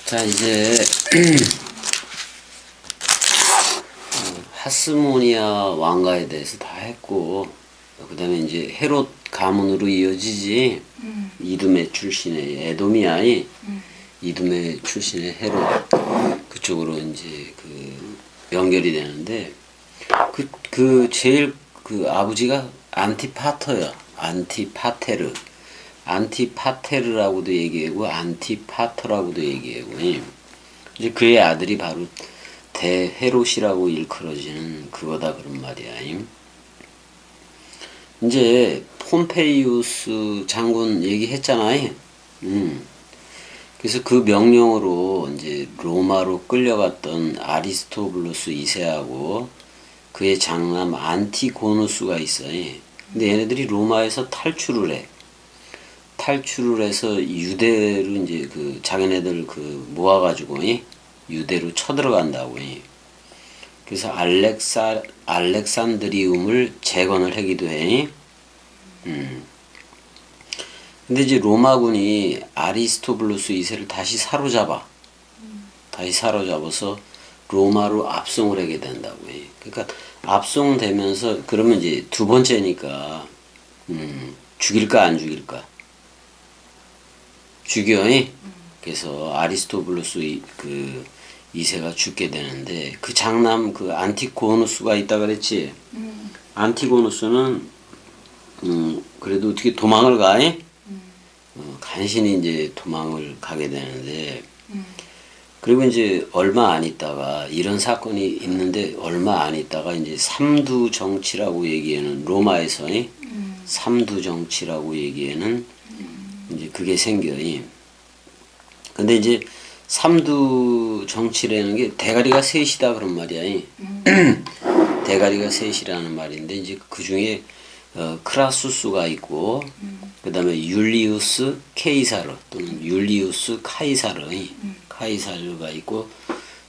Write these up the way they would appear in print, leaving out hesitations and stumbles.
자, 이제 하스모니아 왕가에 대해서 다 했고, 그 다음에 이제 헤롯 가문으로 이어지지. 이두메 출신의 에도미아이 이두메 출신의 헤롯 그쪽으로 이제 그 연결이 되는데, 그 제일 그 아버지가 안티파터야. 안티파테르라고도 얘기하고 안티파터라고도 얘기하고, 이제 그의 아들이 바로 대헤롯이라고 일컬어지는 그거다 그런 말이야. 이제 폼페이우스 장군 얘기했잖아요. 그래서 그 명령으로 이제 로마로 끌려갔던 아리스토블루스 2세하고 그의 장남 안티고누스가 있어요. 근데 얘네들이 로마에서 탈출을 해. 탈출을 해서 유대로 이제 그 자기네들 그 모아가지고 유대로 쳐들어간다고. 그래서 알렉산드리움을 재건을 하기도 해. 근데 이제 로마군이 아리스토블루스 2세를 다시 사로잡아. 다시 사로잡아서 로마로 압송을 하게 된다고. 그러니까 압송되면서 그러면 이제 두 번째니까 죽일까 안 죽일까? 죽여. 그래서 아리스토블루스 그 2세가 죽게 되는데, 그 장남 그 안티고누스가 있다 그랬지. 안티고누스는 그래도 어떻게 도망을 가? 간신히 이제 도망을 가게 되는데, 그리고 이제 얼마 안 있다가 이런 사건이 있는데, 얼마 안 있다가 이제 삼두 정치라고 얘기하는 로마에서 삼두 정치라고 얘기하는 이제 그게 생겨요. 근데 이제 삼두 정치라는 게 대가리가 셋이다 그런 말이야. 대가리가 셋이라는 말인데, 이제 그 중에 크라수스가 있고, 그 다음에 율리우스 케이사르 또는 율리우스 카이사르가 있고,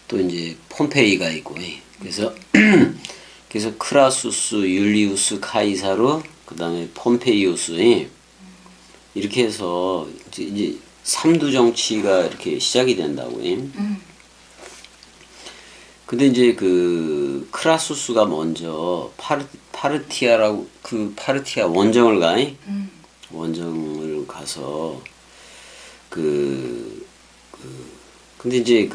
또 이제 폼페이가 있고. 그래서 그래서 크라수스, 율리우스 카이사르, 그 다음에 폼페이우스, 이렇게 해서 이제 삼두 정치가 이렇게 시작이 된다고. 근데 이제 그 크라수스가 먼저 파르티아라고 그 파르티아 원정을 가. 원정을 가서 근데 이제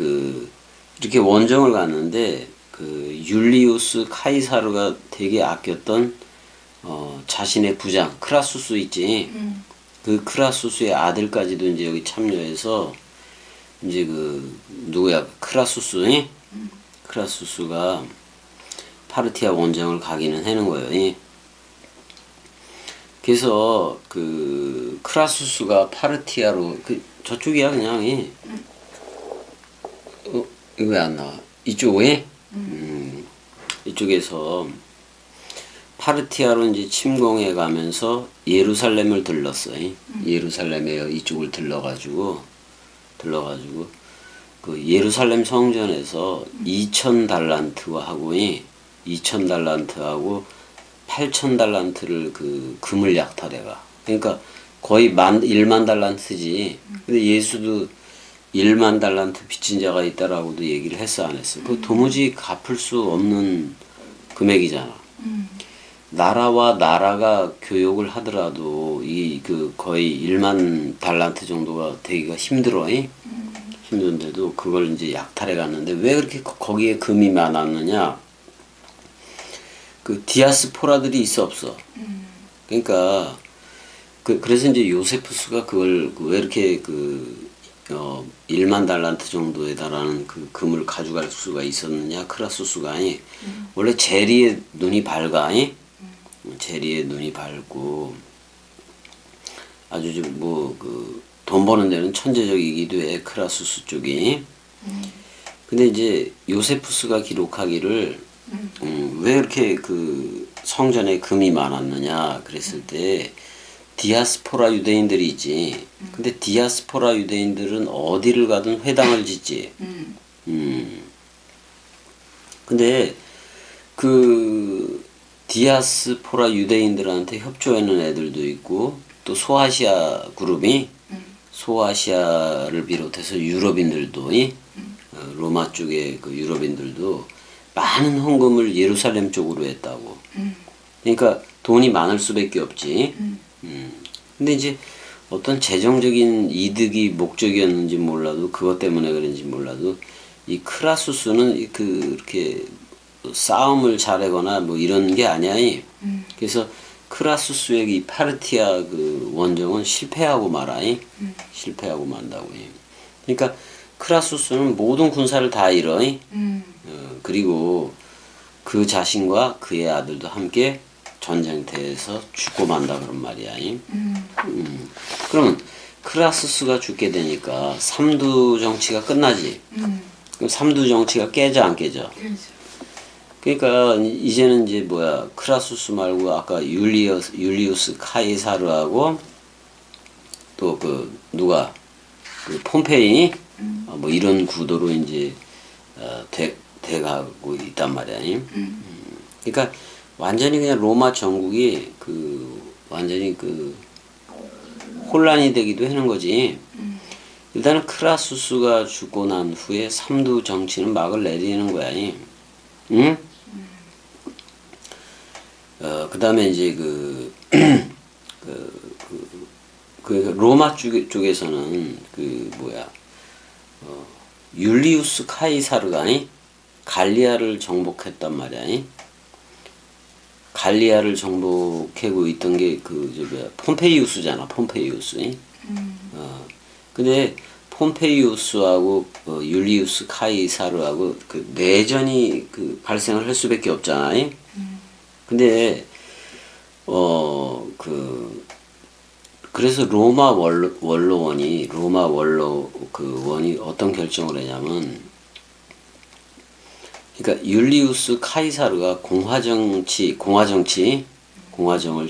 이렇게 원정을 갔는데, 그 율리우스 카이사르가 되게 아꼈던 자신의 부장 크라수스 있지. 그 크라수스의 아들까지도 이제 여기 참여해서 이제 그 누구야, 크라수스. 크라수스가 파르티아 원정을 가기는 하는 거예요. 그래서 그 크라수스가 파르티아로 저쪽이야 그냥. 이거 왜 안 나와? 이쪽에? 이쪽에서 파르티아로 이제 침공해 가면서 예루살렘을 들렀어요. 예루살렘에 이쪽을 들러가지고 그 예루살렘 성전에서 2,000달란트하고 8,000달란트를 그 금을 약탈해가. 그러니까 거의 1만 달란트지. 근데 예수도 1만 달란트 빚진 자가 있다라고도 얘기를 했어 안 했어? 그 도무지 갚을 수 없는 금액이잖아. 나라와 나라가 교역을 하더라도 거의 1만 달란트 정도가 되기가 힘들어. 힘든데도 그걸 이제 약탈해 갔는데, 왜 그렇게 거기에 금이 많았느냐? 그 디아스포라들이 있어 없어? 그러니까 그래서 이제 요세푸스가 그걸 왜 이렇게 1만 달란트 정도에 달하는 그 금을 가져갈 수가 있었느냐? 크라수스가 원래 제리의 눈이 밝아. 제리의 눈이 밝고 아주 좀 돈 버는 데는 천재적이기도 해, 크라수스 쪽이. 근데 이제 요세푸스가 기록하기를 왜 이렇게 그 성전에 금이 많았느냐 그랬을 때, 디아스포라 유대인들이 있지. 근데 디아스포라 유대인들은 어디를 가든 회당을 짓지. 근데 그 디아스포라 유대인들한테 협조하는 애들도 있고 또 소아시아 그룹이 소아시아를 비롯해서 유럽인들도 로마 쪽의 그 유럽인들도 많은 헌금을 예루살렘 쪽으로 했다고. 그러니까 돈이 많을 수밖에 없지. 근데 이제 어떤 재정적인 이득이 목적이었는지 몰라도 그것 때문에 그런지 몰라도 이 크라수스는 그렇게 싸움을 잘하거나 뭐 이런 게 아니야. 그래서 크라수스의 이 파르티아 그 원정은 실패하고 말아. 실패하고 만다고. 그러니까 크라수스는 모든 군사를 다 잃어. 그리고 그 자신과 그의 아들도 함께 전쟁터에서 죽고 만다 그런 말이야. 그러면 크라수스가 죽게 되니까 삼두 정치가 끝나지. 그럼 삼두 정치가 깨져 안 깨져? 그러니까 이제는 이제 뭐야 크라수스 말고 아까 율리우스 카이사르하고 또 그 누가 그 폼페이 뭐 이런 구도로 이제 돼가고 있단 말이야. 그러니까 완전히 그냥 로마 전국이 그 완전히 그 혼란이 되기도 하는 거지. 일단은 크라수스가 죽고 난 후에 삼두 정치는 막을 내리는 거야. 응? 그 다음에 이제 그 로마 쪽에서는 그 뭐야, 율리우스 카이사르가 갈리아를 정복했단 말이야. 갈리아를 정복하고 있던 게 폼페이우스잖아, 폼페이우스. 근데 폼페이우스하고 율리우스 카이사르하고 그 내전이 그 발생을 할 수밖에 없잖아. 근데 그래서 로마 원로원이 어떤 결정을 했냐면, 그러니까 율리우스 카이사르가 공화정을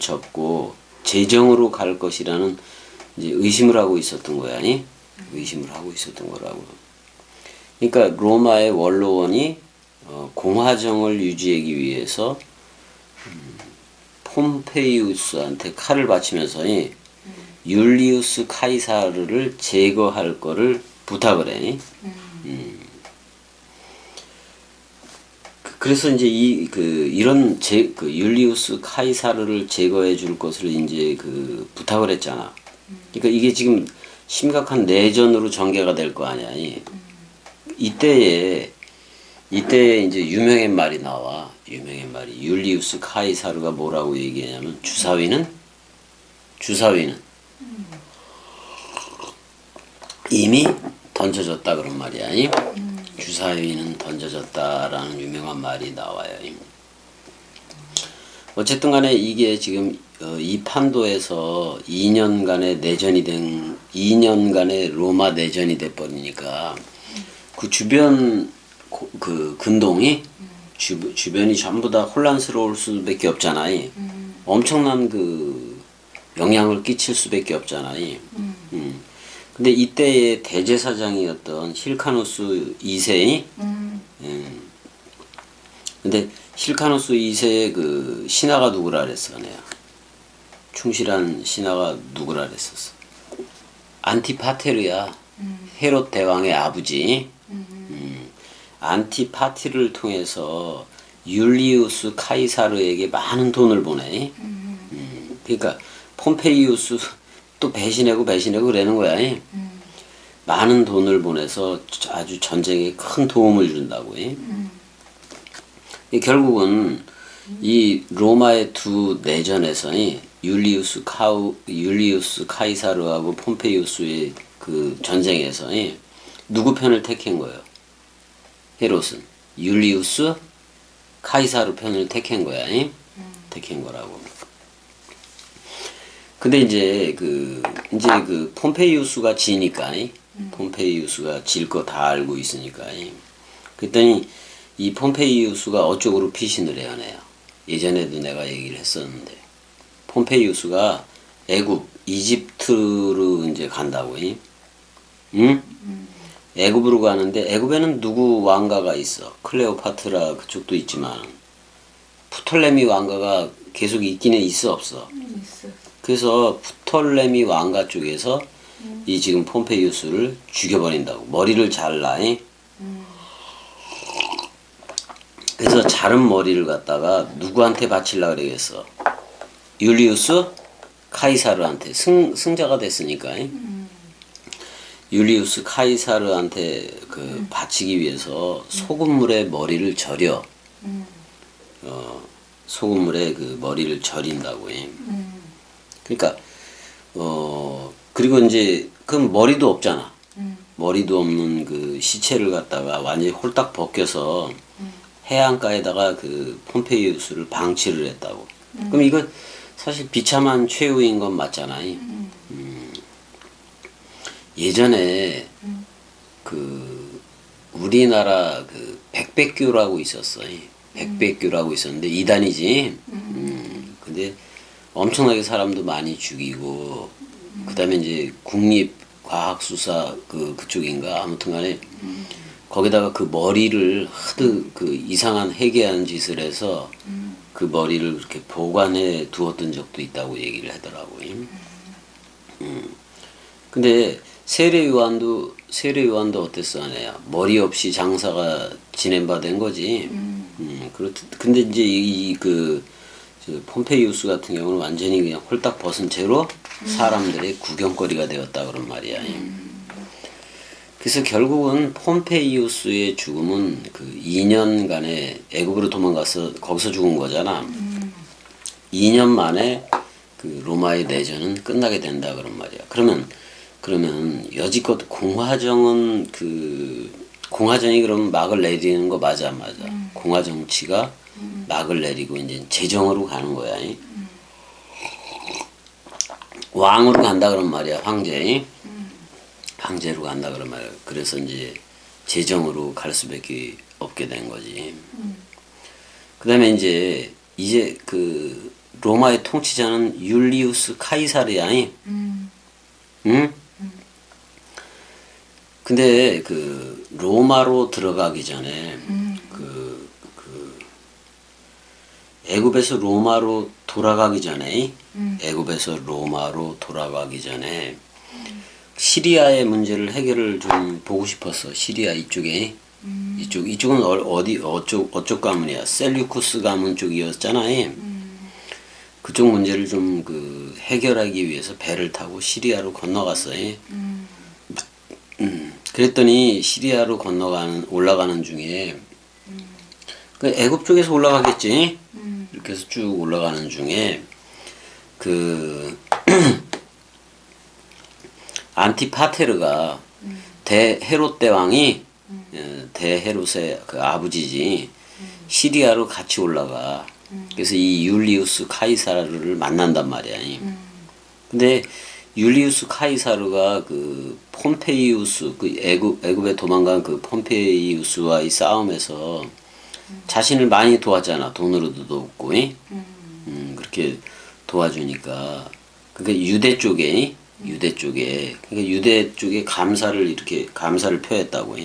접고 제정으로 갈 것이라는 이제 의심을 하고 있었던 거야. 의심을 하고 있었던 거라고. 그러니까 로마의 원로원이 공화정을 유지하기 위해서 폼페이우스한테 칼을 바치면서 율리우스 카이사르를 제거할 거를 부탁을 해. 그래서 이제 이런 율리우스 카이사르를 제거해 줄 것을 이제 부탁을 했잖아. 그러니까 이게 지금 심각한 내전으로 전개가 될 거 아니야. 이때에 이제 유명한 말이 나와. 유명한 말이 율리우스 카이사르가 뭐라고 얘기하냐면 주사위는 이미 던져졌다 그런 말이야. 주사위는 던져졌다라는 유명한 말이 나와요. 어쨌든 간에 이게 지금 이 판도에서 2년간의 로마 내전이 돼 버리니까 그 주변 그 근동이 주변이 전부 다 혼란스러울 수밖에 없잖아. 엄청난 그 영향을 끼칠 수밖에 없잖아. 근데 이때의 대제사장이었던 힐카누스 2세이 근데 힐카누스 2세의 그 신하가 누구라 그랬어? 내가 충실한 신하가 누구라 그랬었어? 안티파테르야. 헤롯 대왕의 아버지. 안티파티를 통해서 율리우스 카이사르에게 많은 돈을 보내. 그러니까 폼페이우스 또 배신하고 그러는 거야. 많은 돈을 보내서 아주 전쟁에 큰 도움을 준다고. 결국은 이 로마의 두 내전에서 율리우스 카이사르하고 폼페이우스의 그 전쟁에서 누구 편을 택한 거예요? 헤롯은 율리우스 카이사르 편을 택한 거야. 택한 거라고. 근데 이제 폼페이우스가 지니까 폼페이우스가 질 거 다 알고 있으니까 그랬더니 이 폼페이우스가 어쪽으로 피신을 해야 해요. 예전에도 내가 얘기를 했었는데 폼페이우스가 이집트로 이제 간다고. 응? 애굽으로 가는데 애굽에는 누구 왕가가 있어? 클레오파트라 그쪽도 있지만 프톨레미 왕가가 계속 있기는 있어 없어? 있어. 그래서 프톨레미 왕가 쪽에서 이 지금 폼페이우스를 죽여버린다고. 머리를 잘라. 그래서 자른 머리를 갖다가 누구한테 바치려고 그러겠어? 율리우스 카이사르한테. 승자가 됐으니까. 율리우스 카이사르한테 그 바치기 위해서 소금물에 머리를 절여. 소금물에 그 머리를 절인다고. 그러니까 그리고 이제 그럼 머리도 없잖아. 머리도 없는 그 시체를 갖다가 완전히 홀딱 벗겨서 해안가에다가 그 폼페이우스를 방치를 했다고. 그럼 이건 사실 비참한 최후인 건 맞잖아. 예전에 그 우리나라 그 백백교라고 있었어. 백백교라고 있었는데 이단이지. 근데 엄청나게 사람도 많이 죽이고 그다음에 이제 국립과학수사 그쪽인가 아무튼간에 거기다가 그 머리를 하도 그 이상한 해괴한 짓을 해서 그 머리를 그렇게 보관해 두었던 적도 있다고 얘기를 하더라고요. 근데 세례요한도 어땠어, 아내야? 머리 없이 장사가 지낸 바 된 거지. 근데 이제 저 폼페이우스 같은 경우는 완전히 그냥 홀딱 벗은 채로 사람들의 구경거리가 되었다 그런 말이야. 그래서 결국은 폼페이우스의 죽음은 그 2년간에 애굽으로 도망가서 거기서 죽은 거잖아. 2년 만에 그 로마의 내전은 끝나게 된다 그런 말이야. 그러면 여지껏 공화정은 공화정이 그럼 막을 내리는 거 맞아. 공화 정치가 막을 내리고 이제 제정으로 가는 거야. 왕으로 간다 그런 말이야. 황제로 간다 그런 말이야. 그래서 이제 제정으로 갈 수밖에 없게 된 거지. 그다음에 이제 그 로마의 통치자는 율리우스 카이사르야. 응? 근데 그 로마로 들어가기 전에 애굽에서 로마로 돌아가기 전에 시리아의 문제를 해결을 좀 보고 싶었어. 시리아 이쪽에. 이쪽은 어쪽 가문이야. 셀류쿠스 가문 쪽이었잖아. 그쪽 문제를 좀 그 해결하기 위해서 배를 타고 시리아로 건너갔어. 그랬더니 시리아로 올라가는 중에 그 애굽 쪽에서 올라가겠지. 이렇게 해서 쭉 올라가는 중에 그 안티파테르가 대헤롯 대왕이 대헤롯의 그 아버지지. 시리아로 같이 올라가. 그래서 이 율리우스 카이사르를 만난단 말이야. 근데 율리우스 카이사르가 그 폼페이우스 그 애굽에 도망간 그 폼페이우스와의 싸움에서 자신을 많이 도왔잖아. 돈으로도 돕고. 그렇게 도와주니까 그러니까 유대 쪽에 그러니까 유대 쪽에 감사를 표했다고.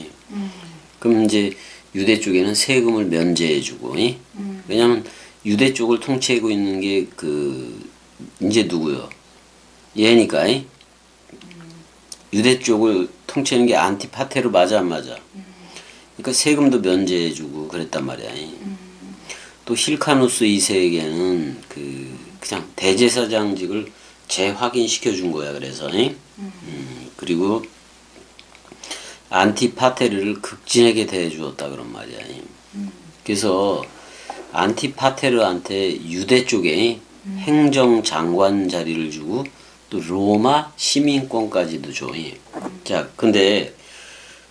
그럼 이제 유대 쪽에는 세금을 면제해주고. 왜냐면 유대 쪽을 통치하고 있는 게 이제 누구요? 얘니까. 유대 쪽을 통치하는 게 안티파테르 맞아 안 맞아? 그러니까 세금도 면제해주고 그랬단 말이야. 또 힐카누스 2세에게는 그냥 대제사장직을 재확인시켜 준 거야. 그래서 그리고 안티파테르를 극진하게 대해주었다 그런 말이야. 그래서 안티파테르한테 유대 쪽에 행정장관 자리를 주고 또 로마 시민권까지도 줘. 자, 근데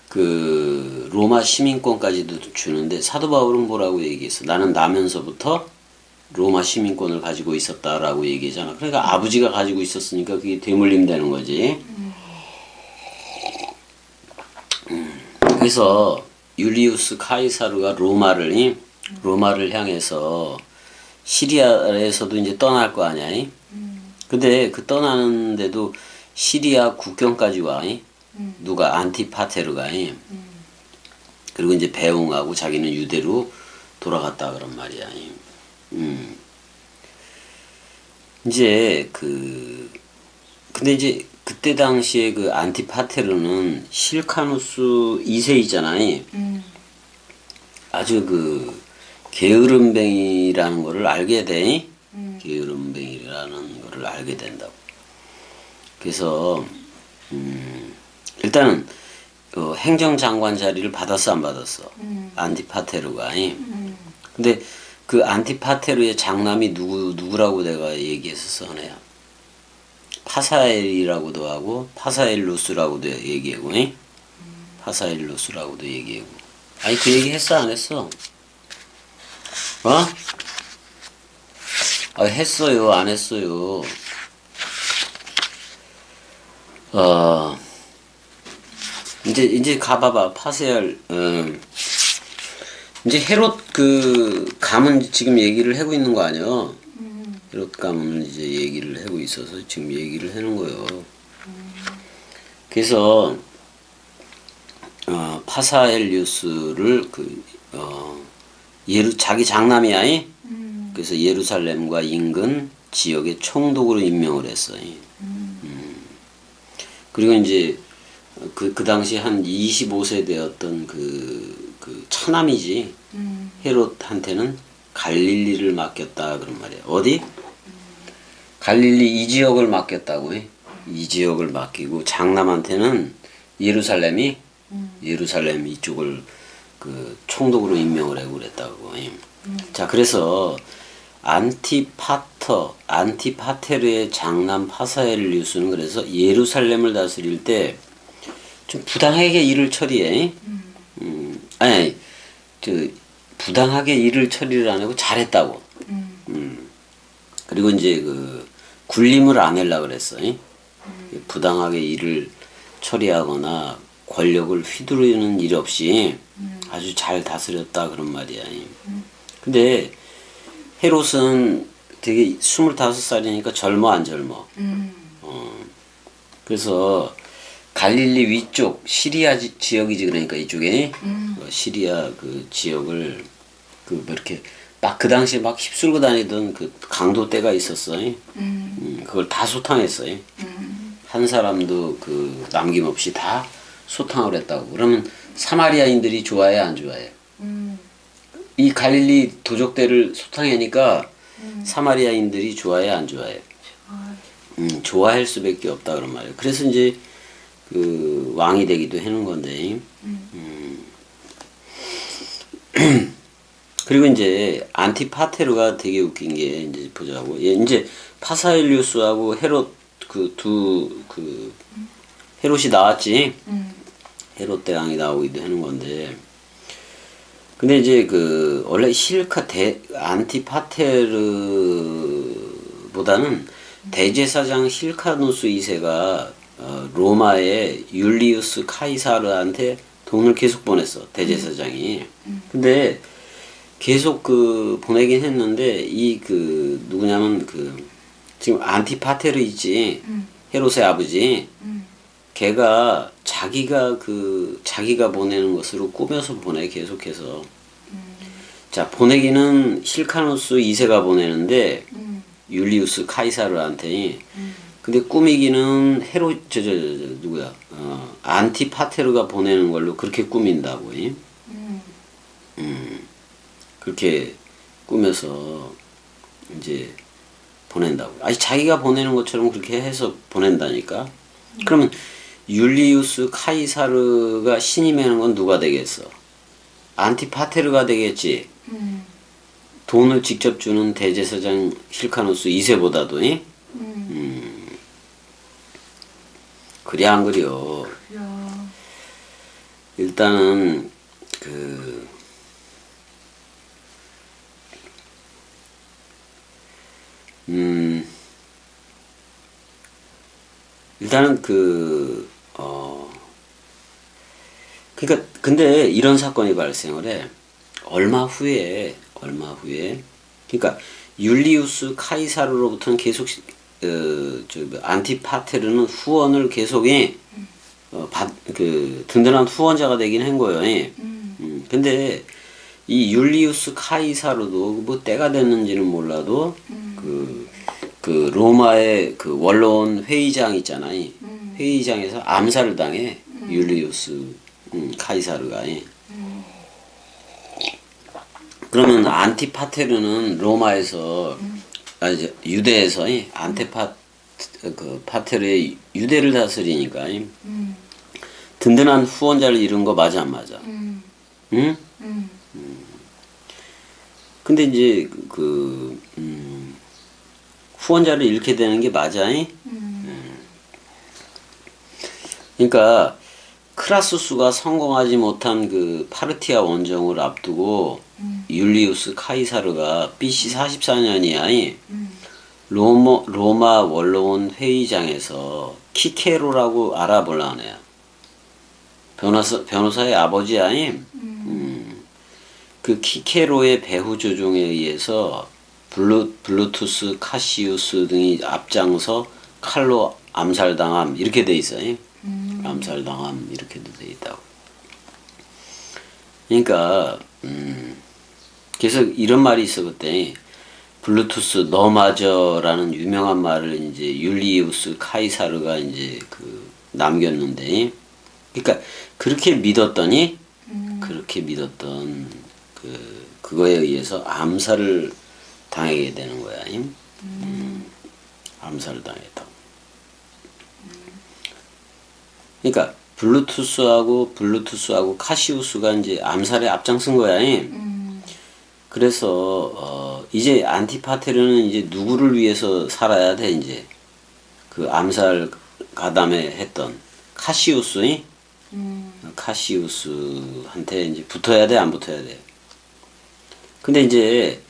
그 로마 시민권까지도 주는데 사도 바울은 뭐라고 얘기했어? 나는 나면서부터 로마 시민권을 가지고 있었다라고 얘기하잖아. 그러니까 아버지가 가지고 있었으니까 그게 되물림 되는 거지. 그래서 율리우스 카이사르가 로마를 향해서 시리아에서도 이제 떠날 거 아니야. 근데 그 떠나는데도 시리아 국경까지 와. 누가 안티파테르가. 그리고 이제 배웅하고 자기는 유대로 돌아갔다 그런 말이야. 이제 근데 이제 그때 당시에 그 안티파테르는 실카누스 2세이잖아요. 아주 게으름뱅이라는 거를 알게 돼. 게으름뱅이라는 거를 알게 된다고. 그래서 일단은 행정장관 자리를 받았어 안 받았어? 안티파테르가. 근데 그 안티파테르의 장남이 누구라고 내가 얘기했었어, 내가. 파사엘이라고도 하고 파사엘루스라고도 얘기하고, 파사엘루스라고도 얘기하고. 아니 그 얘기 했어 안 했어? 했어요 안 했어요? 이제 가봐봐. 파세알. 이제 헤롯 가문 지금 얘기를 하고 있는 거 아니야? 헤롯 가문을 이제 얘기를 하고 있어서 지금 얘기를 하는 거예요. 그래서 파사엘리우스를 자기 장남이야. 그래서 예루살렘과 인근 지역의 총독으로 임명을 했어요. 그리고 이제 그 당시 한 25세 되었던 그 차남이지. 헤롯한테는 갈릴리를 맡겼다 그런 말이야. 어디? 갈릴리 이 지역을 맡겼다고 해. 이 지역을 맡기고 장남한테는 예루살렘 이쪽을 총독으로 임명을 하고 그랬다고. 자, 그래서 안티파테르의 장남 파사엘리우스는 그래서 예루살렘을 다스릴 때 좀 부당하게 일을 처리해. 부당하게 일을 처리를 안 하고 잘했다고. 그리고 이제 군림을 안 하려고 그랬어. 부당하게 일을 처리하거나 권력을 휘두르는 일 없이 아주 잘 다스렸다 그런 말이야. 근데 헤롯은 되게 25살이니까 젊어 안 젊어? 그래서 갈릴리 위쪽 시리아 지역이지. 그러니까 이쪽에 시리아 지역을 뭐 이렇게 막 그 당시에 막 휩쓸고 다니던 강도 때가 있었어. 그걸 다 소탕했어. 한 사람도 남김없이 다 소탕을 했다고. 그러면 사마리아인들이 좋아해 안 좋아해? 이 갈릴리 도적대를 소탕하니까 사마리아인들이 좋아해 안 좋아해? 좋아할 수밖에 없다 그런 말이에요. 그래서 이제 왕이 되기도 하는 건데. 그리고 이제 안티파테르가 되게 웃긴 게 이제 보자고. 이제 파사엘리우스하고 헤롯 헤롯이 나왔지. 헤롯 대왕이 나오기도 하는 건데. 근데 이제 원래 안티파테르보다는 대제사장 힐카누스 2세가 로마의 율리우스 카이사르한테 돈을 계속 보냈어. 대제사장이. 근데 계속 보내긴 했는데 누구냐면 지금 안티파테르 있지. 헤롯의 아버지. 걔가 자기가 보내는 것으로 꾸며서 보내. 계속해서. 자, 보내기는 힐카누스 2세가 보내는데 율리우스 카이사르한테. 근데 꾸미기는 누구야? 안티파테르가 보내는 걸로 그렇게 꾸민다고. 그렇게 꾸며서 이제 보낸다고. 아니 자기가 보내는 것처럼 그렇게 해서 보낸다니까. 그러면 율리우스 카이사르가 신임하는 건 누가 되겠어? 안티파테르가 되겠지. 돈을 직접 주는 대제사장 힐카누스 2세보다도. 그래 안 그려? 일단은 일단은 그러니까 근데 이런 사건이 발생을 해. 얼마 후에 그러니까 율리우스 카이사르로부터는 계속 안티파테르는 후원을 계속해 든든한 후원자가 되긴 한 거예요. 근데 이 율리우스 카이사르도 뭐 때가 됐는지는 몰라도 그 로마의 그 원로원 회의장 있잖아요. 회의장에서 암살을 당해 율리우스 카이사르가. 그러면 안티파테르는 로마에서 이제 유대에서 그 파테르의 유대를 다스리니까 든든한 후원자를 잃은 거 맞아 안 맞아? 응? 근데 이제 후원자를 잃게 되는 게 맞아? 그러니까 크라수스가 성공하지 못한 그 파르티아 원정을 앞두고 율리우스 카이사르가 BC 44년이야. 로마 원로원 회의장에서 키케로라고 알아볼라네요. 변호사의 아버지야. 그 키케로의 배후 조종에 의해서 블루투스 카시우스 등이 앞장서 칼로 암살당함 이렇게 돼 있어요. 암살당함 이렇게도 돼 있다고. 그러니까 그래서 이런 말이 있어 그때 블루투스 너마저라는 유명한 말을 이제 율리우스 카이사르가 이제 그 남겼는데, 그러니까 그렇게 믿었더니 그렇게 믿었던 그거에 의해서 암살을 당하게 되는 거야. 암살을 당했다. 그러니까 블루투스하고 카시우스가 이제 암살에 앞장선 거야. 그래서 이제 안티파테르는 이제 누구를 위해서 살아야 돼 이제 그 암살 가담에 했던 카시우스, 카시우스한테 이제 붙어야 돼 안 붙어야 돼. 근데 이제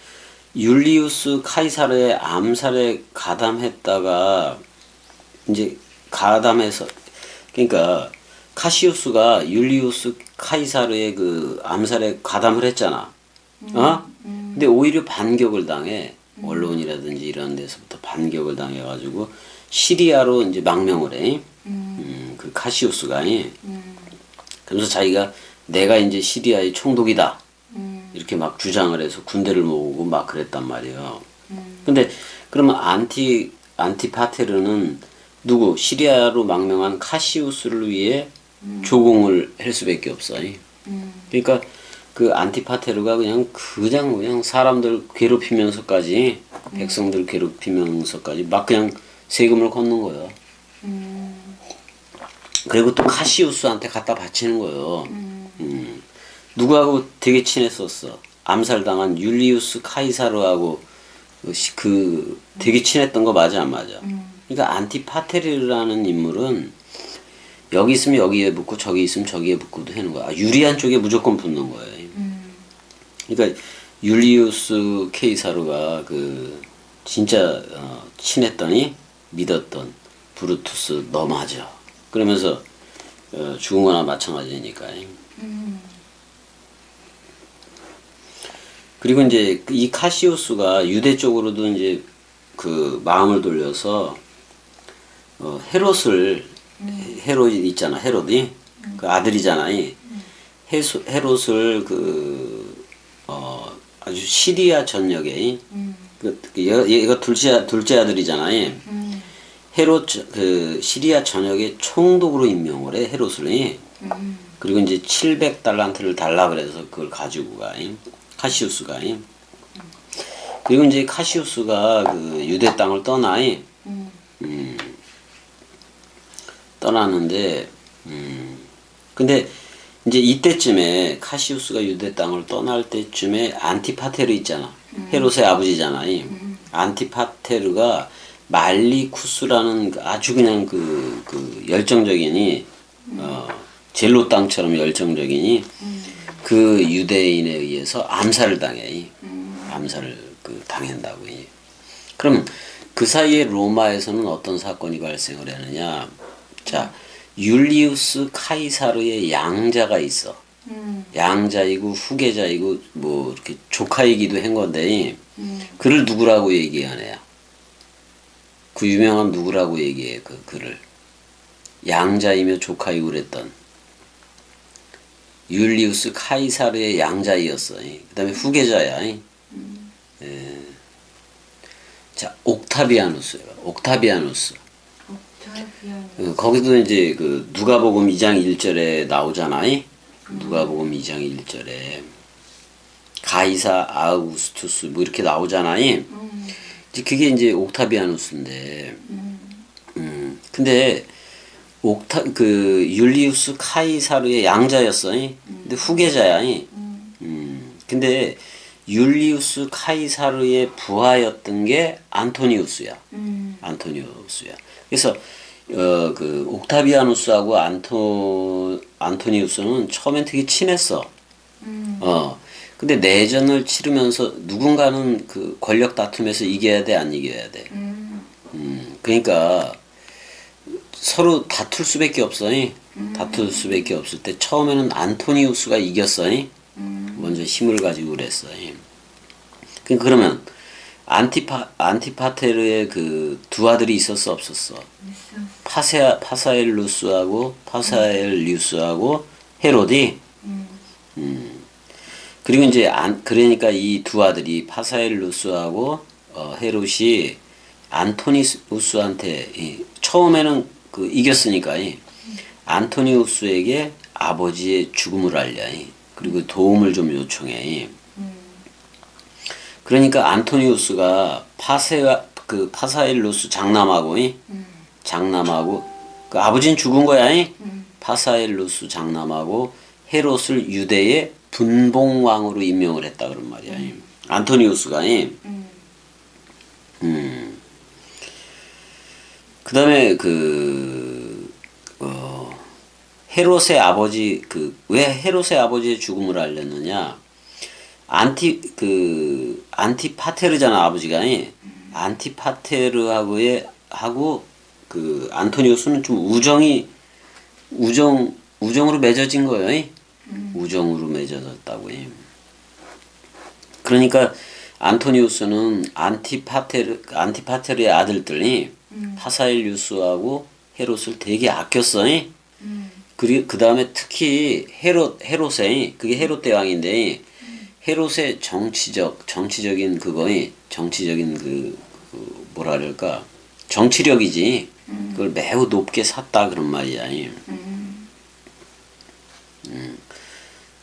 율리우스 카이사르의 암살에 가담했다가 이제 가담해서 그러니까 카시우스가 율리우스 카이사르의 그 암살에 가담을 했잖아. 근데 오히려 반격을 당해. 언론이라든지 이런 데서부터 반격을 당해가지고 시리아로 이제 망명을 해. 그 카시우스가. 그러면서 자기가 내가 이제 시리아의 총독이다. 이렇게 막 주장을 해서 군대를 모으고 막 그랬단 말이에요. 근데 그러면 안티파테르는 누구? 시리아로 망명한 카시우스를 위해 조공을 할 수밖에 없어. 그러니까 그 안티파테르가 그냥 사람들 괴롭히면서까지 백성들 괴롭히면서까지 막 그냥 세금을 걷는 거예요. 그리고 또 카시우스한테 갖다 바치는 거예요. 누구하고 되게 친했었어. 암살당한 율리우스 카이사르하고 되게 친했던 거 맞아 안 맞아? 그러니까 안티파테르라는 인물은 여기 있으면 여기에 붙고 저기 있으면 저기에 붙고도 하는 거야. 유리한 쪽에 무조건 붙는 거예요. 그러니까 율리우스 케이사르가 진짜 친했더니 믿었던 브루투스 너 맞아. 그러면서 죽은 거나 마찬가지니까. 그리고 이제 이 카시우스가 유대 쪽으로도 이제 그 마음을 돌려서 헤롯 있잖아. 헤롯이 그 아들이잖아. 헤롯을 아주 시리아 전역에 얘가 둘째 아들이잖아. 헤롯 시리아 전역에 총독으로 임명을 해. 헤롯을. 그리고 이제 700달란트를 달라 그래서 그걸 가지고 가. 카시우스가. 그리고 이제 카시우스가 그 유대 땅을 떠나. 떠나는데 근데 이제 이때쯤에 카시우스가 유대 땅을 떠날 때쯤에 안티파테르 있잖아. 헤롯의 아버지잖아. 안티파테르가 말리쿠스라는 아주 그냥 그 열정적이니 젤로 땅처럼 열정적이니 그 유대인에 의해서 암살을 당해. 암살을 당한다고. 그럼 그 사이에 로마에서는 어떤 사건이 발생을 했느냐? 자, 율리우스 카이사르의 양자가 있어. 양자이고 후계자이고 뭐 이렇게 조카이기도 한 건데 그를 누구라고 얘기하냐? 그 유명한 누구라고 얘기해 그를 양자이며 조카이고 그랬던 율리우스 카이사르의 양자이었어. 그다음에 후계자야. 예. 자, 옥타비아누스요. 옥타비아누스. 거기도 이제 그 누가복음 2장 1절에 나오잖아. 누가복음 2장 1절에 가이사 아우구스투스 뭐 이렇게 나오잖아. 이제 그게 이제 옥타비아누스인데. 근데 그 율리우스 카이사르의 양자였어. 근데 후계자야. 근데 율리우스 카이사르의 부하였던 게 안토니우스야. 안토니우스야. 그래서 그 옥타비아누스하고 안토니우스는 처음엔 되게 친했어. 근데 내전을 치르면서 누군가는 그 권력 다툼에서 이겨야 돼, 안 이겨야 돼. 그러니까 서로 다툴 수밖에 없어. 다툴 수밖에 없을 때 처음에는 안토니우스가 이겼어. 먼저 힘을 가지고 그랬어. 그러면 안티파테르의 그 두 아들이 있었어, 없었어? 파사엘루스하고 파사엘리우스하고 헤로디. 그리고 이제 그러니까 이 두 아들이 파사엘루스하고 헤롯이 안토니우스한테 처음에는 그 이겼으니까 안토니우스에게 아버지의 죽음을 알려. 그리고 도움을 좀 요청해. 그러니까 안토니우스가 파사엘루스 장남하고 그 아버지는 죽은 거야. 파사엘루스 장남하고 헤롯을 유대의 분봉왕으로 임명을 했다 그런 말이야. 안토니우스가. 그다음에 헤롯의 아버지 왜 헤롯의 아버지의 죽음을 알렸느냐? 안티파테르잖아 아버지가. 안티파테르하고 그 안토니우스는 좀 우정으로 맺어진 거예요. 우정으로 맺어졌다고. 그러니까 안토니우스는 안티파테르의 아들들이 파사일리우스하고 헤롯을 되게 아꼈어. 그리고 그 다음에 특히 헤롯의 그게 헤롯 대왕인데 헤롯의 정치적인 뭐라 그럴까 정치력이지. 그걸 매우 높게 샀다 그런 말이야.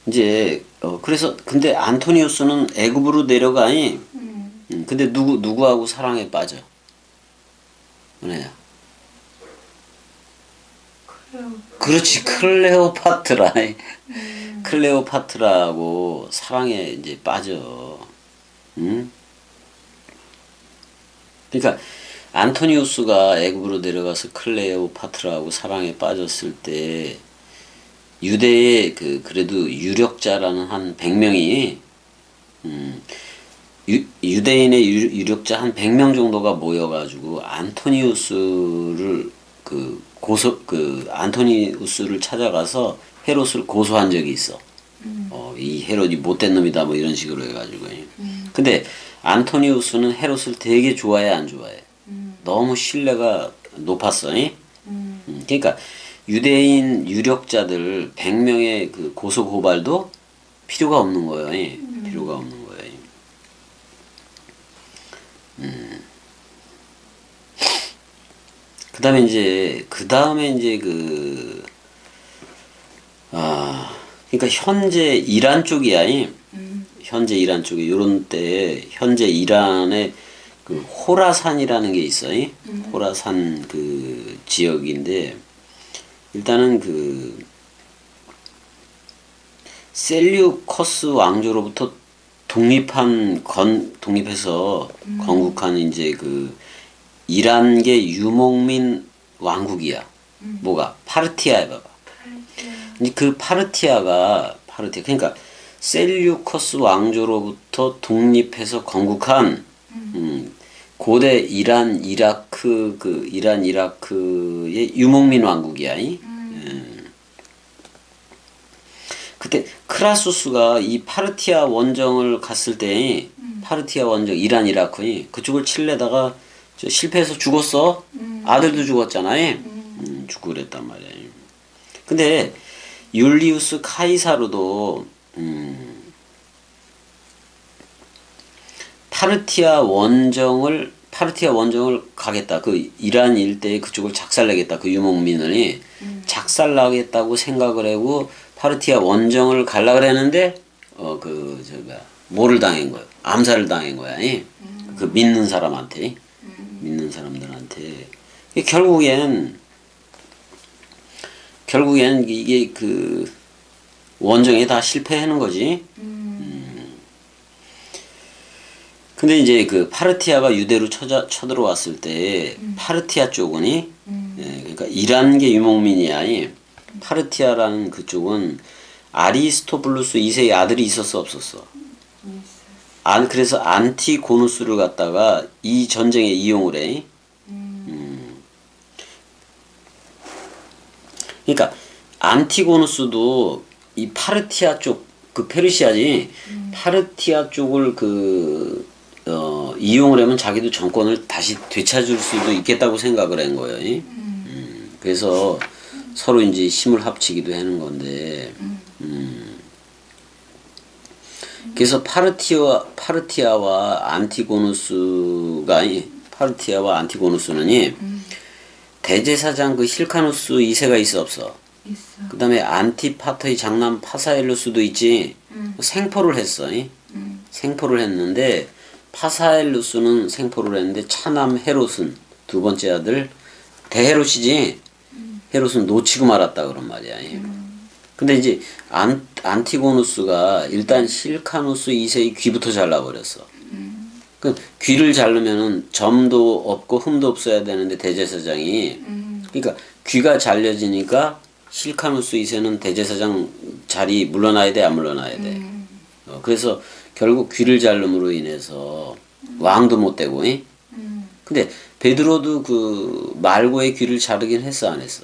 이제 그래서 근데 안토니우스는 애굽으로 내려가. 근데 누구하고 사랑에 빠져? 뭐냐? 그렇지, 클레오파트라. 클레오파트라하고 사랑에 이제 빠져. 그러니까 안토니우스가 애굽으로 내려가서 클레오파트라하고 사랑에 빠졌을 때 유대의 그래도 유력자라는 한 100명이 유대인의 유력자 한 100명 정도가 모여가지고 안토니우스를 안토니우스를 찾아가서 헤롯을 고소한 적이 있어. 이 헤롯이 못된 놈이다 뭐 이런 식으로 해가지고. 근데 안토니우스는 헤롯을 되게 좋아해, 안 좋아해? 너무 신뢰가 높았어. 그러니까 유대인 유력자들 100명의 그 고소 고발도 필요가 없는 거예요. 필요가 없는 거예요. 그다음에 이제 그러니까 현재 이란 쪽이야. 현재 이란 쪽에 요런 때 현재 이란의 그 호라산이라는 게 있어. 호라산 그 지역인데 일단은 셀류커스 왕조로부터 독립해서 건국한 이제 이란계 유목민 왕국이야. 뭐가? 파르티아야, 봐봐. 그 파르티아 그러니까 셀류커스 왕조로부터 독립해서 건국한 고대 이란 이라크의 유목민 왕국이야. 그때 크라수스가 이 파르티아 원정을 갔을 때 파르티아 원정 이란 이라크 그쪽을 칠려다가 실패해서 죽었어. 아들도 죽었잖아. 죽고 그랬단 말이야. 근데 율리우스 카이사르도 파르티아 원정을 가겠다. 그 이란 일대에 그쪽을 작살내겠다. 그 유목민을 작살나겠다고 생각을 하고 파르티아 원정을 갈라 그랬는데 뭐를 당한 거야? 암살을 당한 거야. 그 믿는 사람한테. 믿는 사람들한테. 결국엔 이게 그 원정에 다 실패하는 거지. 근데 이제 그 파르티아가 유대로 쳐들어왔을 때 파르티아 쪽은 예, 그러니까 이란계 유목민이야. 파르티아라는 그쪽은 아리스토블루스 2세의 아들이 있었어 없었어? 그래서 안티고누스를 갖다가 이 전쟁에 이용을 해. 그러니까 안티고누스도 이 파르티아 쪽, 그 페르시아지, 파르티아 쪽을 이용을 하면 자기도 정권을 다시 되찾을 수도 있겠다고 생각을 한 거예요. 그래서 서로 이제 힘을 합치기도 하는 건데, 그래서 파르티아와 안티고누스는 대제사장 그 힐카누스 2세가 있어 없어? 있어. 그 다음에 안티파터의 장남 파사엘루스도 있지. 생포를 했어. 생포를 했는데 파사엘루스는 생포를 했는데 차남 헤롯은 두 번째 아들 대헤롯이지. 헤롯은 놓치고 말았다 그런 말이야. 근데 이제 안티고누스가 일단 힐카누스 2세의 귀부터 잘라버렸어. 그 귀를 자르면은 점도 없고 흠도 없어야 되는데 대제사장이 그러니까 귀가 잘려지니까 힐카누스 2세는 대제사장 자리 물러나야 돼, 안 물러나야 돼. 그래서 결국 귀를 자름으로 인해서 왕도 못 되고. 근데 베드로도 그 말고의 귀를 자르긴 했어, 안 했어?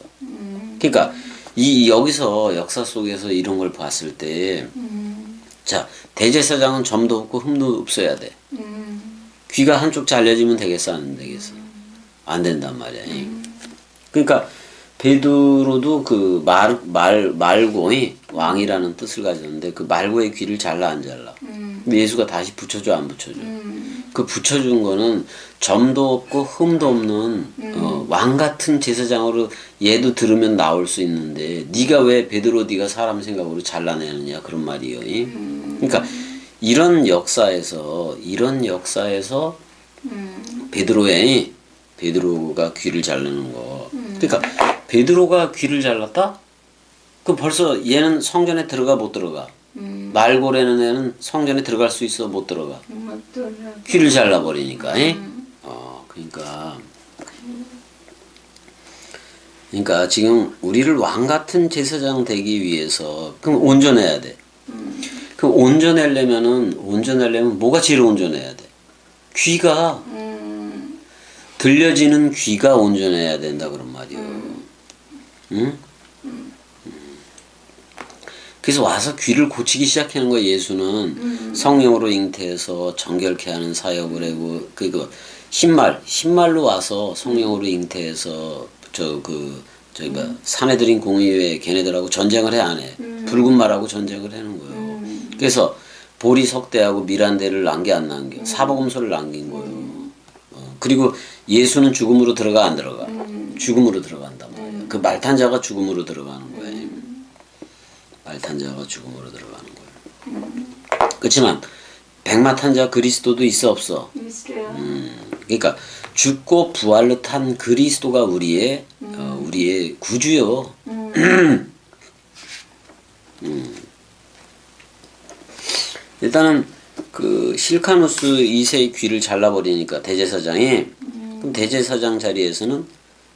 그러니까 여기서 역사 속에서 이런 걸 봤을 때, 자, 대제사장은 점도 없고 흠도 없어야 돼. 귀가 한쪽 잘려지면 되겠어, 안 되겠어? 안 된단 말이야. 그러니까 베드로도 그 말고 왕이라는 뜻을 가졌는데 그 말고의 귀를 잘라 안 잘라? 예수가 다시 붙여줘 안 붙여줘? 그 붙여준 거는 점도 없고 흠도 없는 왕 같은 제사장으로 얘도 들으면 나올 수 있는데 네가 왜 네가 사람 생각으로 잘라내느냐 그런 말이에요. 그러니까 이런 역사에서 베드로가 귀를 자르는 거. 그러니까 베드로가 귀를 잘랐다? 그럼 벌써 얘는 성전에 들어가 못 들어가? 말고라는 애는 성전에 들어갈 수 있어 못 들어가? 못 들어가. 귀를 잘라버리니까. 그러니까 지금 우리를 왕 같은 제사장 되기 위해서 그럼 온전해야 돼. 그럼 온전하려면 뭐가 제일 온전해야 돼? 귀가 들려지는 귀가 온전해야 된다 그런 말이요. 응? 그래서 와서 귀를 고치기 시작하는 거야. 예수는 성령으로 잉태해서 정결케 하는 사역을 하고 신말로 와서 성령으로 잉태해서 사내들인 공의회 걔네들하고 전쟁을 해 안 해? 붉은 말하고 전쟁을 하는 거예요. 그래서 보리 석대하고 미란대를 남겨 안 남겨? 사복음서를 남긴 거예요. 그리고 예수는 죽음으로 들어가 안 들어가? 죽음으로 들어간단 말이에요. 그 말탄자가 죽음으로 들어가는 거예요. 말탄자가 죽음으로 들어가는 거예요. 그렇지만 백마탄자 그리스도도 있어 없어? 있어요. 그러니까 죽고 부활로 탄 그리스도가 우리의 구주요. 일단은 그 실카누스 2세의 귀를 잘라버리니까 대제사장이 그럼 대제사장 자리에서는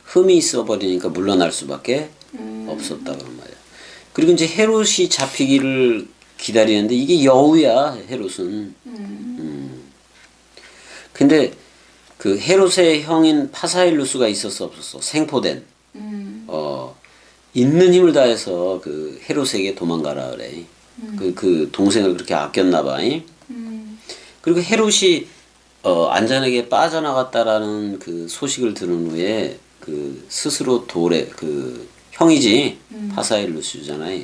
흠이 있어버리니까 물러날 수밖에 없었다 그런 말이야. 그리고 이제 헤롯이 잡히기를 기다리는데 이게 여우야 헤롯은. 근데 그 헤롯의 형인 파사일루스가 있었어 없었어? 생포된. 있는 힘을 다해서 그 헤롯에게 도망가라 그래. 그 동생을 그렇게 아꼈나 봐. 그리고 헤롯이 안전하게 빠져나갔다라는 그 소식을 들은 후에 그 스스로 그 형이지 파사일루스잖아요.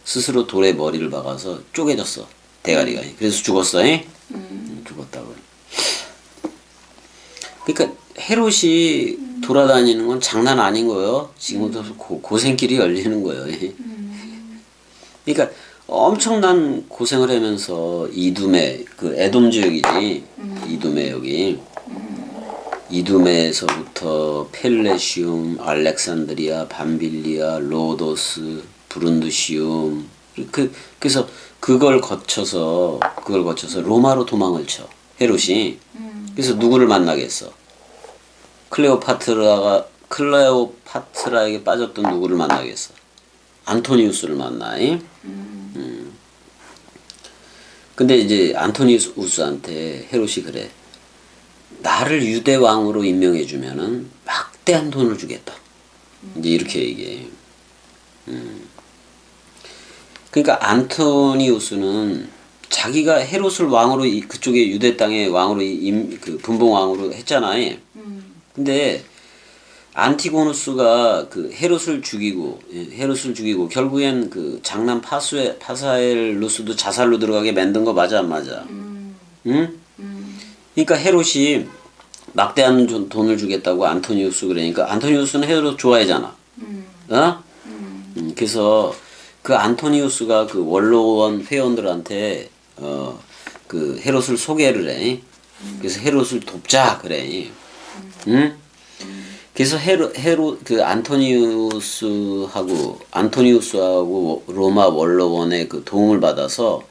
스스로 돌에 머리를 박아서 쪼개졌어. 대가리가. 그래서 죽었어. 죽었다고. 그러니까 헤롯이 돌아다니는 건 장난 아닌 거예요. 지금부터 고생길이 열리는 거예요. 그러니까 엄청난 고생을 하면서 이두메, 그 에돔 지역이지. 이두메 여기. 이두메에서부터 펠레시움, 알렉산드리아, 밤빌리아, 로도스, 부룬두시움. 그래서 그걸 거쳐서 로마로 도망을 쳐. 헤롯이. 그래서 누구를 만나겠어? 클레오파트라에게 빠졌던 누구를 만나겠어? 안토니우스를 만나. 근데 이제 안토니우스한테 헤롯이 그래. 나를 유대 왕으로 임명해 주면은 막대한 돈을 주겠다. 이제 이렇게 얘기해. 그러니까 안토니우스는 자기가 헤롯을 왕으로 그쪽에 유대 땅의 왕으로 그 분봉 왕으로 했잖아요. 근데 안티고누스가 그 헤롯을 죽이고 결국엔 그 장남 파사엘루스도 자살로 들어가게 만든 거 맞아 안 맞아? 응? 그러니까 헤롯이 막대한 돈을 주겠다고 안토니우스 그러니까 안토니우스는 헤롯 좋아하잖아. 그래서 그 안토니우스가 그 원로원 회원들한테 그 헤롯을 소개를 해. 그래서 헤롯을 돕자 그래. 그래서 그 안토니우스하고 로마 원로원의 그 도움을 받아서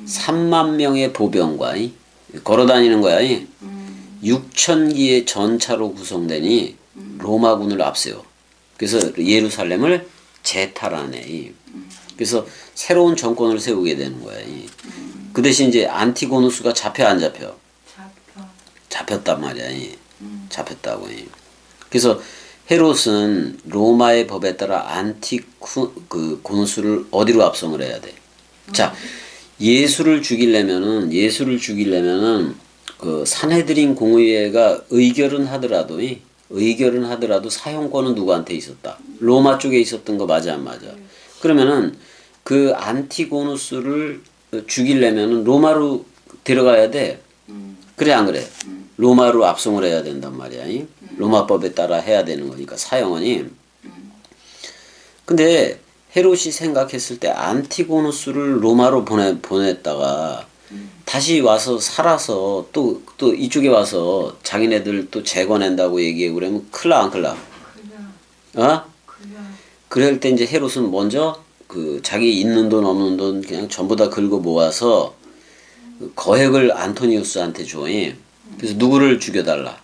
3만 명의 보병과 걸어다니는 거야. 6,000기의 전차로 구성되니 로마군을 앞세워. 그래서 예루살렘을 재탈하네. 그래서 새로운 정권을 세우게 되는 거야. 그 대신 이제 안티고누스가 잡혀 안 잡혀? 잡혔단 말이야. 잡혔다고. 그래서 헤롯은 로마의 법에 따라 고누스를 어디로 압송을 해야 돼? 자, 예수를 죽이려면은 그 산헤드린 공의회가 의결은 하더라도 사형권은 누구한테 있었다? 로마 쪽에 있었던 거 맞아 안 맞아? 그러면은 그 안티고누스를 죽이려면은 로마로 데려가야 돼. 그래 안 그래? 로마로 압송을 해야 된단 말이야. 로마법에 따라 해야 되는 거니까 사형원이. 근데 헤롯이 생각했을 때 안티고누스를 로마로 보냈다가 다시 와서 살아서 또 이쪽에 와서 자기네들 또 재건한다고 얘기해 그러면 클라 안 클라? 그럴 때 이제 헤롯은 먼저 그 자기 있는 돈 없는 돈 그냥 전부 다 긁어 모아서 거액을 안토니우스한테 줘. 그래서 누구를 죽여달라?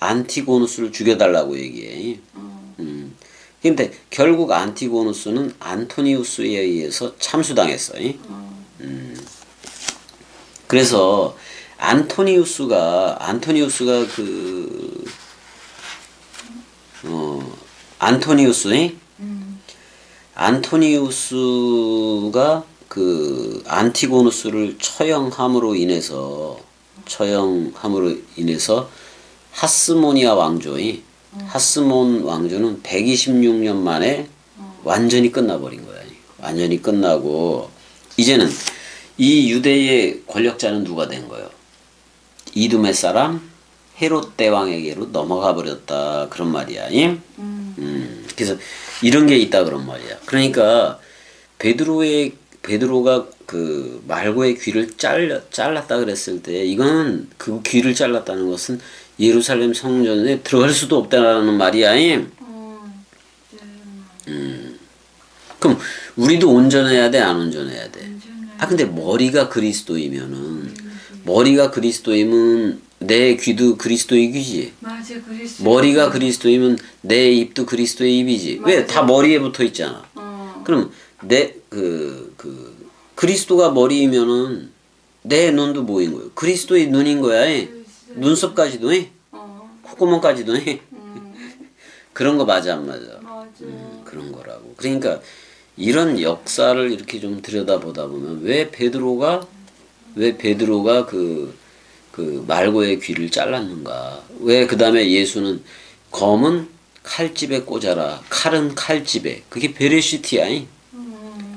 안티고누스를 죽여달라고 얘기해. 근데 결국 안티고누스는 안토니우스에 의해서 참수당했어. 그래서 안토니우스가 그 안티고누스를 처형함으로 인해서 하스모니아 하스몬 왕조는 126년 만에 완전히 끝나버린 거야. 완전히 끝나고 이제는 이 유대의 권력자는 누가 된 거예요? 이두메 사람 헤롯 대왕에게로 넘어가 버렸다 그런 말이야. 그래서 이런 게 있다 그런 말이야. 그러니까 베드로가 그 말고의 귀를 잘랐다 그랬을 때 이거는 그 귀를 잘랐다는 것은 예루살렘 성전에 들어갈 수도 없다는 말이야. 그럼 우리도 온전해야 돼, 안 온전해야 돼? 근데 머리가 그리스도이면은 내 귀도 그리스도의 귀지. 맞아, 머리가 그리스도이면 내 입도 그리스도의 입이지. 왜? 다 머리에 붙어 있잖아. 그럼 그리스도가 머리이면은 내 눈도 뭐인 거예요? 그리스도의 눈인 거야. 눈썹까지도 해. 콧구멍까지도 해. 그런 거 맞아 안 맞아? 그런 거라고. 그러니까 이런 역사를 이렇게 좀 들여다보다 보면 왜 베드로가 그 말고의 귀를 잘랐는가? 왜 그 다음에 예수는 검은 칼집에 꽂아라. 칼은 칼집에. 그게 베레시티야.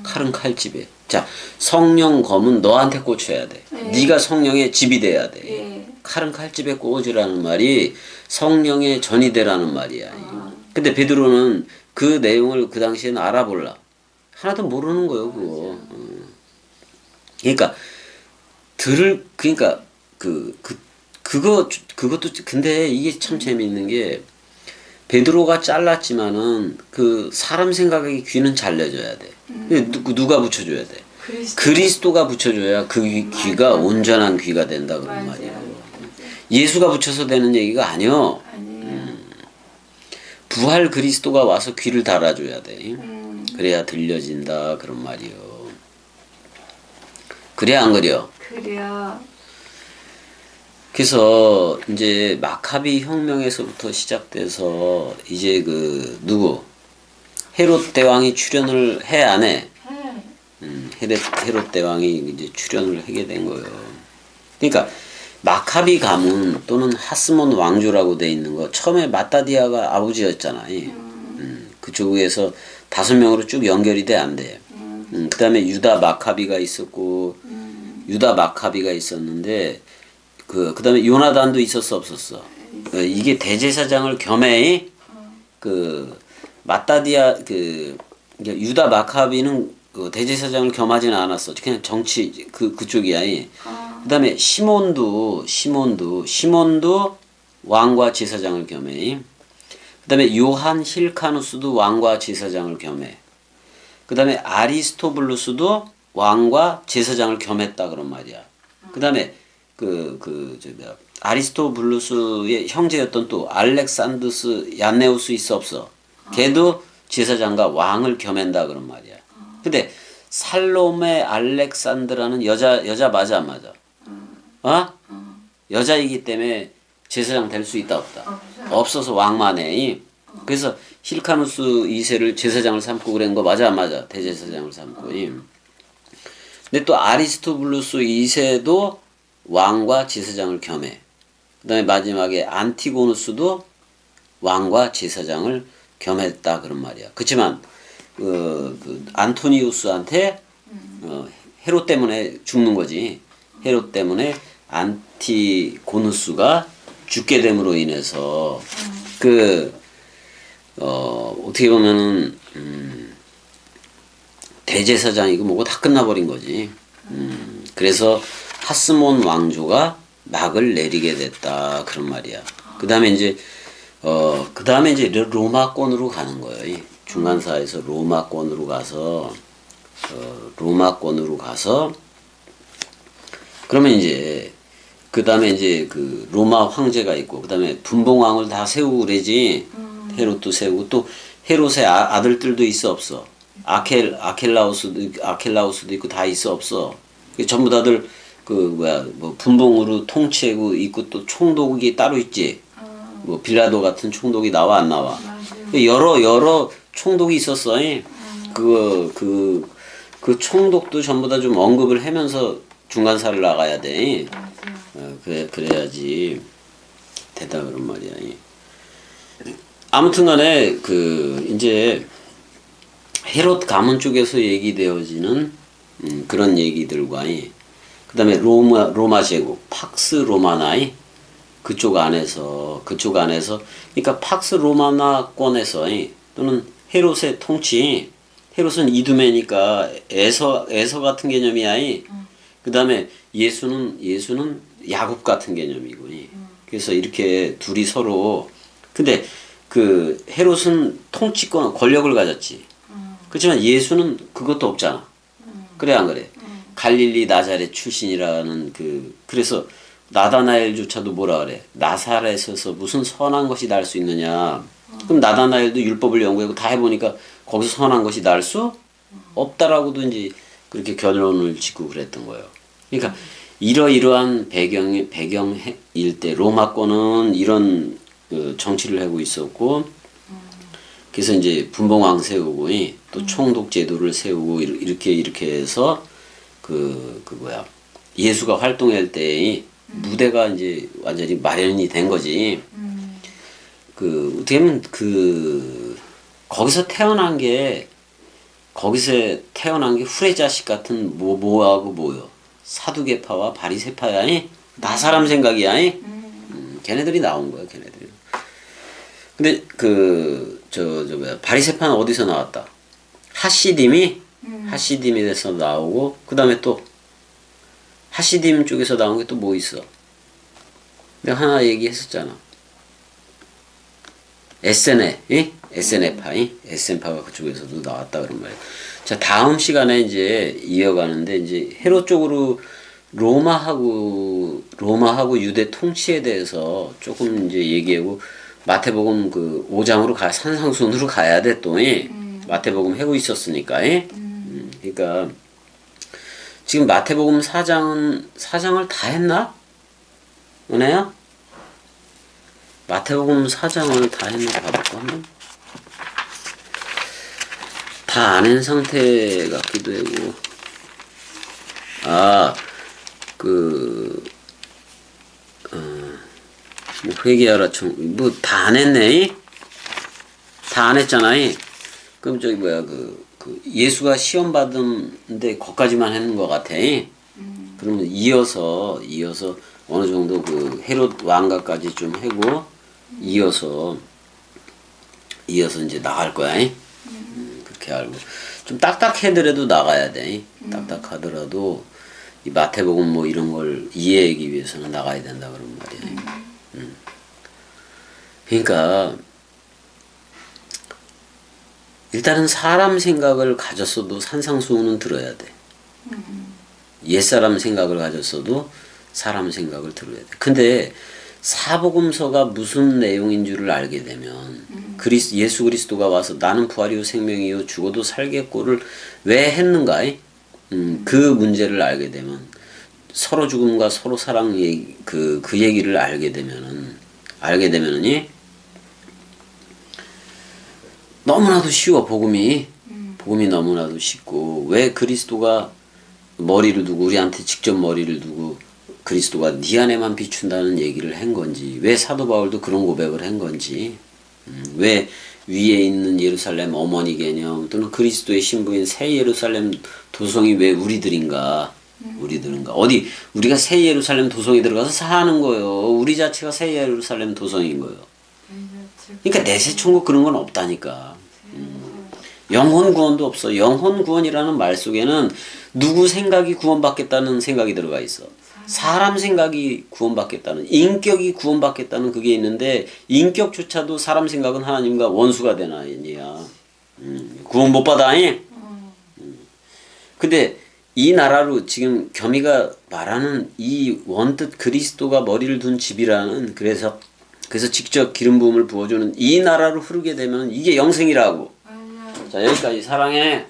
칼은 칼집에. 자, 성령 검은 너한테 꽂혀야 돼. 네가 성령의 집이 돼야 돼. 칼은 칼집에 꽂으라는 말이 성령의 전이 되라는 말이야. 근데 베드로는 그 내용을 그 당시에는 알아볼라. 하나도 모르는 거예요, 그거. 그러니까 그러니까 그것도 근데 이게 참 재미있는 게 베드로가 잘랐지만은 그 사람 생각에 귀는 잘려줘야 돼. 누가 붙여줘야 돼? 그리스도가 붙여줘야 그 귀가 온전한 귀가 된다 그런 말이야. 예수가 붙여서 되는 얘기가 아니요. 부활 그리스도가 와서 귀를 달아줘야 돼. 그래야 들려진다 그런 말이요. 그래 안 그려? 그래요. 그래서 이제 마카비 혁명에서부터 시작돼서 이제 누구 헤롯 대왕이 출연을 해 안 해? 헤롯 대왕이 이제 출연을 하게 된 거예요. 그러니까 마카비 가문 또는 하스몬 왕조라고 돼 있는 거 처음에 마따디아가 아버지였잖아. 그쪽에서 5명으로 쭉 연결이 돼 안 돼. 그다음에 유다 마카비가 있었고 유다 마카비가 있었는데 그다음에 요나단도 있었어 없었어. 이게 대제사장을 겸해 마따디아 유다 마카비는 대제사장을 겸하지는 않았어. 그냥 정치 그쪽이야. 그다음에 시몬도 왕과 제사장을 겸해. 그다음에 요한 힐카누스도 왕과 제사장을 겸해. 그다음에 아리스토블루스도 왕과 제사장을 겸했다 그런 말이야. 그다음에 아리스토블루스의 형제였던 또 알렉산드스 얀네우스 있어 없어? 걔도 제사장과 왕을 겸한다 그런 말이야. 근데 살로메 알렉산드라는 여자 맞아 안 맞아? 여자이기 때문에 제사장 될 수 있다 없다? 없어서 왕만 해. 그래서 힐카누스 2세를 제사장을 삼고 그런 거 맞아 안 맞아? 대제사장을 삼고. 근데 또 아리스토블루스 2세도 왕과 제사장을 겸해. 그 다음에 마지막에 안티고누스도 왕과 제사장을 겸했다 그런 말이야. 그렇지만 안토니우스한테 헤롯 때문에 죽는 거지. 헤롯 때문에 안티고누스가 죽게 됨으로 인해서 어떻게 보면은 대제사장이고 뭐고 다 끝나버린 거지. 그래서 하스몬 왕조가 막을 내리게 됐다 그런 말이야. 그 다음에 이제 로마권으로 가는 거예요. 이 중간사에서 로마권으로 가서 그러면 이제 그 다음에 이제 로마 황제가 있고 그 다음에 분봉왕을 다 세우고 그러지. 헤롯도 세우고 또 헤롯의 아들들도 있어 없어? 아켈라우스도 있고 다 있어 없어? 전부 다들 분봉으로 통치하고 있고 또 총독이 따로 있지. 뭐 빌라도 같은 총독이 나와 안 나와? 여러 총독이 있었어. 그 총독도 전부 다 좀 언급을 하면서 중간사를 나가야 돼. 그래야지 되다 그런 말이야. 아무튼간에 이제 헤롯 가문 쪽에서 얘기되어지는 그런 얘기들과 그 다음에 로마 제국 팍스 로마나이 그쪽 안에서 그러니까 팍스 로마나권에서 또는 헤롯의 통치 헤롯은 이두메니까 에서 같은 개념이야. 그 다음에 예수는 야곱 같은 개념이고. 그래서 이렇게 둘이 서로 근데 헤롯은 통치권 권력을 가졌지. 그렇지만 예수는 그것도 없잖아. 그래 안 그래? 갈릴리 나자렛 출신이라는 그래서 나다나엘조차도 뭐라 그래? 나사렛에서 무슨 선한 것이 날 수 있느냐? 그럼 나다나엘도 율법을 연구하고 다 해보니까 거기서 선한 것이 날 수 없다라고도 이제 그렇게 결론을 짓고 그랬던 거예요. 그러니까 이러이러한 배경일 때 로마권은 이런 정치를 하고 있었고, 그래서 이제 분봉왕 세우고 또 총독 제도를 세우고 이렇게 해서 예수가 활동할 때 무대가 이제 완전히 마련이 된 거지. 어떻게 보면 거기서 태어난 게 거기서 태어난 게 후레 자식 같은 뭐하고 뭐요? 사두개파와 바리새파야. 나 사람 생각이야. 걔네들이 나온 거야, 걔네들이. 근데 뭐야, 바리새파는 어디서 나왔다? 하시딤에서 나오고, 그 다음에 또 하시딤 쪽에서 나온 게 또 뭐 있어? 내가 하나 얘기했었잖아. 에센파가 그쪽에서도 나왔다 그런 말이야. 자, 다음 시간에 이제 이어가는데, 이제 헤롯 쪽으로 로마하고 유대 통치에 대해서 조금 이제 얘기하고, 마태복음 그 5장으로 산상순으로 가야 돼, 또. 마태복음 해고 있었으니까. 그러니까, 지금 마태복음 4장을 다 했나? 은혜야? 마태복음 4장을 다 했나 봐볼까 한번? 다 안 한 상태 같기도 하고. 뭐 회개하라 뭐 다 안 했네? 다 안 했잖아. 그럼 저기 뭐야 예수가 시험 받은데 거기까지만 했는 것 같아. 그러면 이어서 어느 정도 그 헤롯 왕가까지 좀 하고 이어서 이제 나갈 거야. 그렇게 알고 좀 딱딱해더라도 나가야 돼. 딱딱하더라도 이 마태복음 뭐 이런 걸 이해하기 위해서는 나가야 된다 그런 말이야. 그러니까 일단은 사람 생각을 가졌어도 산상수훈은 들어야 돼. 옛사람 생각을 가졌어도 사람 생각을 들어야 돼. 근데 사복음서가 무슨 내용인 줄을 알게 되면 예수 그리스도가 와서 나는 부활이요 생명이요 죽어도 살겠고를 왜 했는가? 그 문제를 알게 되면 서로 죽음과 서로 사랑 그 얘기를 알게 되면은 너무나도 쉬워. 복음이 너무나도 쉽고 왜 그리스도가 머리를 두고 우리한테 직접 머리를 두고 그리스도가 네 안에만 비춘다는 얘기를 한 건지, 왜 사도 바울도 그런 고백을 한 건지, 왜 위에 있는 예루살렘 어머니 개념 또는 그리스도의 신부인 새 예루살렘 도성이 왜 우리들인가? 어디 우리가 새 예루살렘 도성에 들어가서 사는 거예요. 우리 자체가 새 예루살렘 도성인 거예요. 그러니까 내세 천국 그런 건 없다니까. 영혼 구원도 없어. 영혼 구원이라는 말 속에는 누구 생각이 구원받겠다는 생각이 들어가 있어. 사람 생각이 구원받겠다는, 인격이 구원받겠다는 그게 있는데 인격조차도 사람 생각은 하나님과 원수가 되나 아니야. 구원 못 받아. 근데 이 나라로 지금 겸이가 말하는 이 원뜻 그리스도가 머리를 둔 집이라는, 그래서 직접 기름 부음을 부어주는 이 나라로 흐르게 되면 이게 영생이라고. 자, 여기까지. 사랑해.